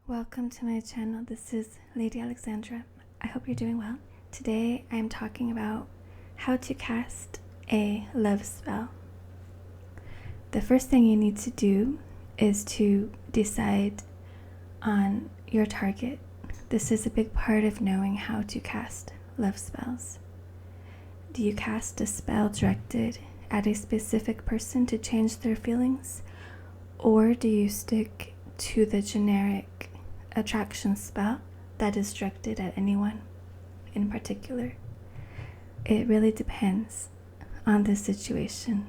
Welcome to my channel. This is Lady Alexandra. I hope you're doing well. Today I am talking about how to cast a love spell. The first thing you need to do is to decide on your target. This is a big part of knowing how to cast love spells. Do you cast a spell directed at a specific person to change their feelings? Or do you stick to the generic attraction spell that is directed at anyone in particular? It really depends on the situation.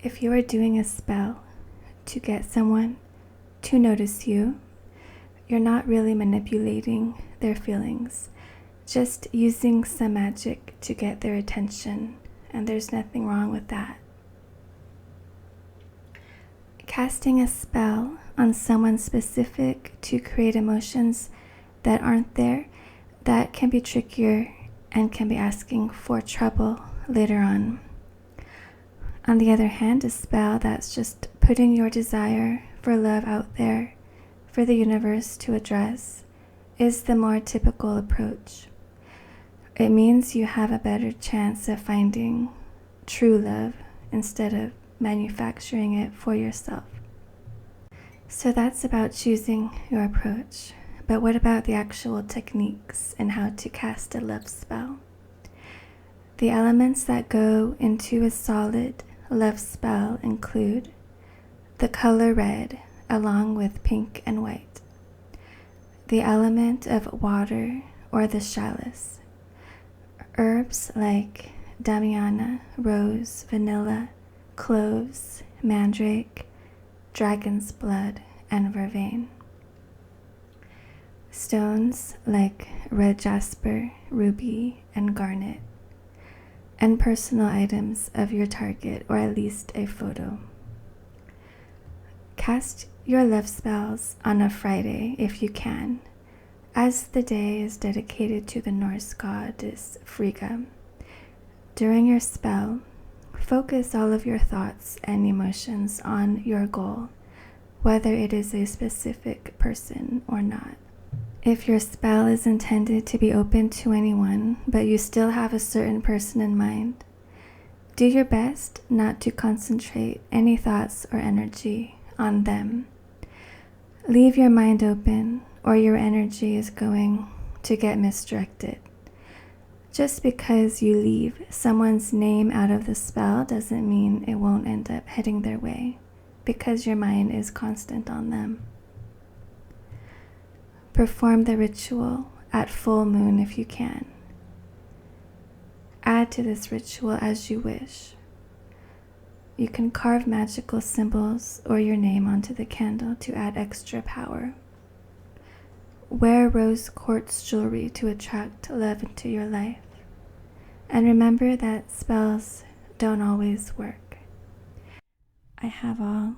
If you are doing a spell to get someone to notice you, you're not really manipulating their feelings, just using some magic to get their attention, and there's nothing wrong with that. Casting a spell on someone specific to create emotions that aren't there, that can be trickier and can be asking for trouble later on. On the other hand, a spell that's just putting your desire for love out there for the universe to address is the more typical approach. It means you have a better chance of finding true love instead of manufacturing it for yourself. So that's about choosing your approach. But what about the actual techniques and how to cast a love spell? The elements that go into a solid love spell include the color red along with pink and white, the element of water or the chalice, herbs like damiana, rose, vanilla, cloves, mandrake, dragon's blood, and vervain. Stones like red jasper, ruby, and garnet. And personal items of your target, or at least a photo. Cast your love spells on a Friday if you can, as the day is dedicated to the Norse goddess Frigga. During your spell, focus all of your thoughts and emotions on your goal, whether it is a specific person or not. If your spell is intended to be open to anyone, but you still have a certain person in mind, do your best not to concentrate any thoughts or energy on them. Leave your mind open, or your energy is going to get misdirected. Just because you leave someone's name out of the spell doesn't mean it won't end up heading their way, because your mind is constant on them. Perform the ritual at full moon if you can. Add to this ritual as you wish. You can carve magical symbols or your name onto the candle to add extra power. Wear rose quartz jewelry to attract love into your life. And remember that spells don't always work. I have all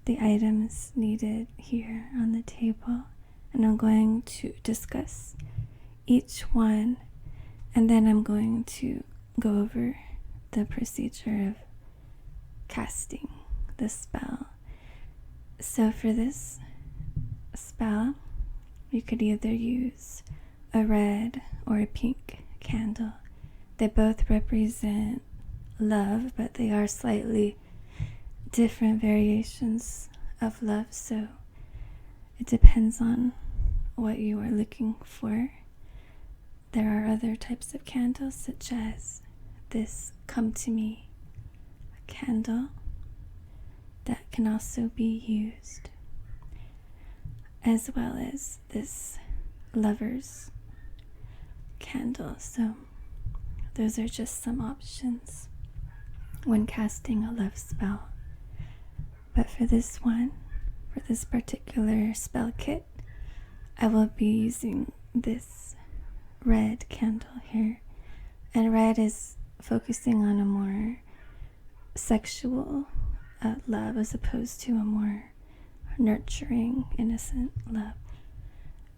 the items needed here on the table, and I'm going to discuss each one, and then I'm going to go over the procedure of casting the spell. So for this spell, you could either use a red or a pink candle. They both represent love, but they are slightly different variations of love, so it depends on what you are looking for. There are other types of candles, such as this Come to Me candle that can also be used, as well as this Lover's candle. So those are just some options when casting a love spell. But for this one, for this particular spell kit, I will be using this red candle here. And red is focusing on a more sexual love as opposed to a more nurturing, innocent love.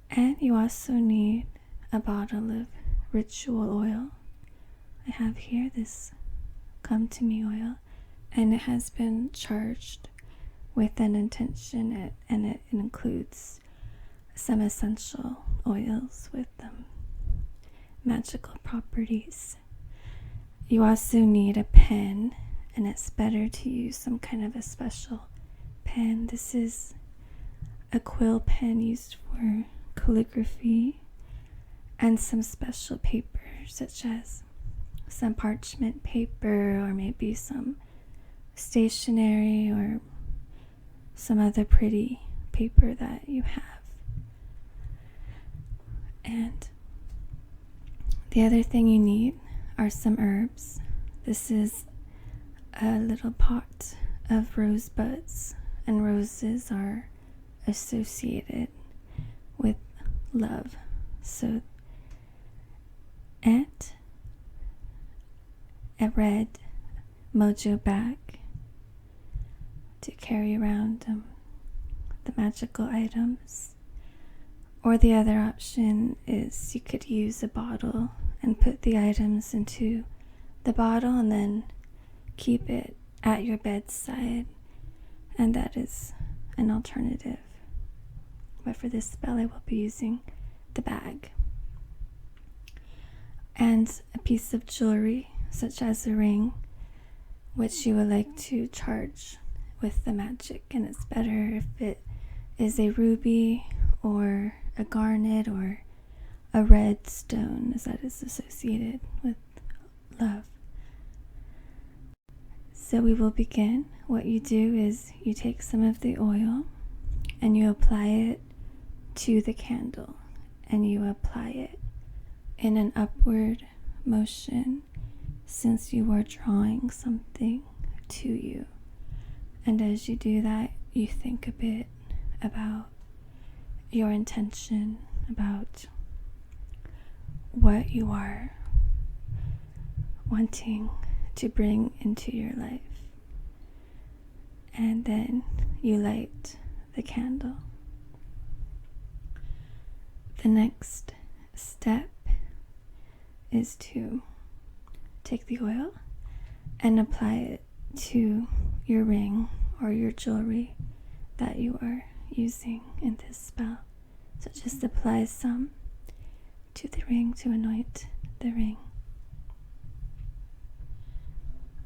And you also need a bottle of ritual oil. I have here this Come to Me oil, and it has been charged with an intention, and it includes some essential oils with magical properties. You also need a pen, and it's better to use some kind of a special pen. This is a quill pen used for calligraphy, and some special paper, such as some parchment paper, or maybe some stationery, or some other pretty paper that you have. And the other thing you need are some herbs. This is a little pot of rosebuds, and roses are associated with love. So, and a red mojo bag to carry around the magical items. Or the other option is you could use a bottle and put the items into the bottle and then keep it at your bedside, and that is an alternative. But for this spell I will be using the bag. And a piece of jewelry, such as a ring, which you would like to charge with the magic, and it's better if it is a ruby or a garnet or a red stone, as that is associated with love. So we will begin. What you do is you take some of the oil and you apply it to the candle, and you apply it in an upward motion, since you are drawing something to you. And as you do that, you think a bit about your intention, about what you are wanting to bring into your life. And then you light the candle. The next step is to take the oil and apply it to your ring or your jewelry that you are using in this spell. So just apply some to the ring to anoint the ring.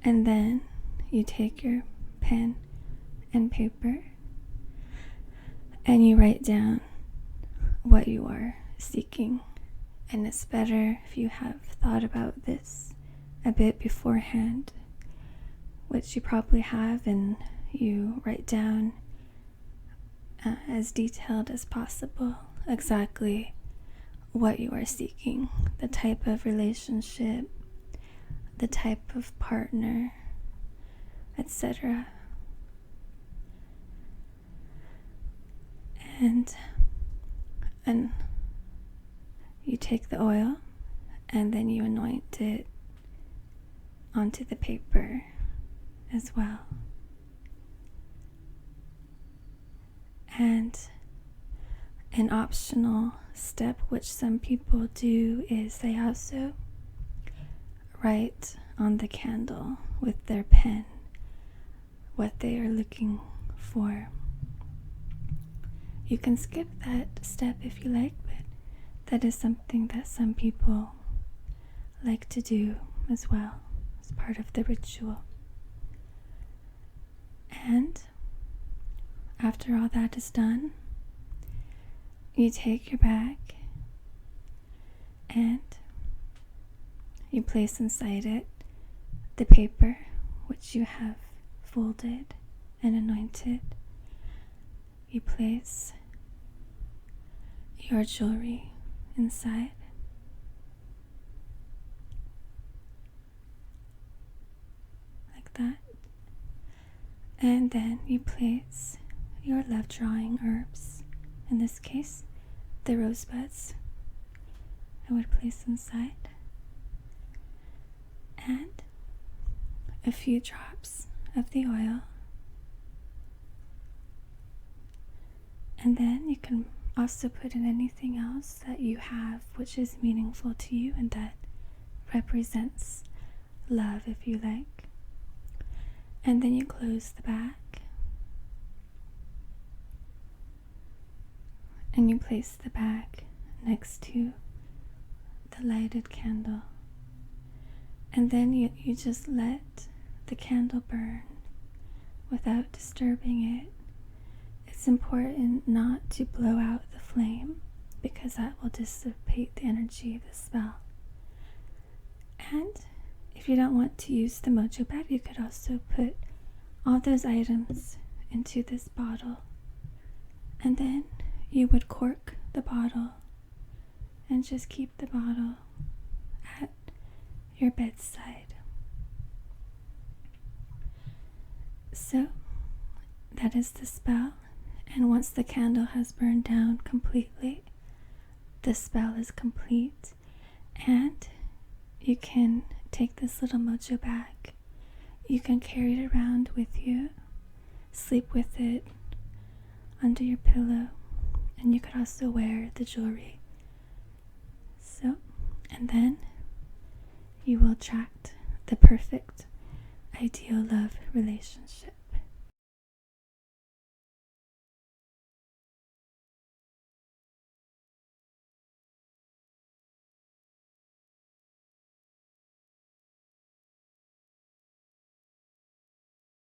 And then you take your pen and paper and you write down what you are seeking. And it's better if you have thought about this a bit beforehand, which you probably have, and you write down as detailed as possible exactly what you are seeking, the type of relationship, the type of partner, etc. And you take the oil and then you anoint it onto the paper as well. And an optional step which some people do is they also write on the candle with their pen what they are looking for. You can skip that step if you like, but that is something that some people like to do as well as part of the ritual. And after all that is done, you take your bag and you place inside it the paper which you have folded and anointed. You place your jewelry inside. Like that. And then you place your love drawing herbs, in this case the rosebuds, I would place inside, and a few drops of the oil. And then you can also put in anything else that you have which is meaningful to you and that represents love, if you like. And then you close the bag and you place the bag next to the lighted candle. And then you just let the candle burn without disturbing it. It's important not to blow out the flame because that will dissipate the energy of the spell. And if you don't want to use the mojo bag, you could also put all those items into this bottle. And then you would cork the bottle and just keep the bottle at your bedside. So that is the spell, and once the candle has burned down completely, the spell is complete, and you can take this little mojo bag. You can carry it around with you, sleep with it under your pillow, and you could also wear the jewelry. So, and then you will attract the perfect ideal love relationship.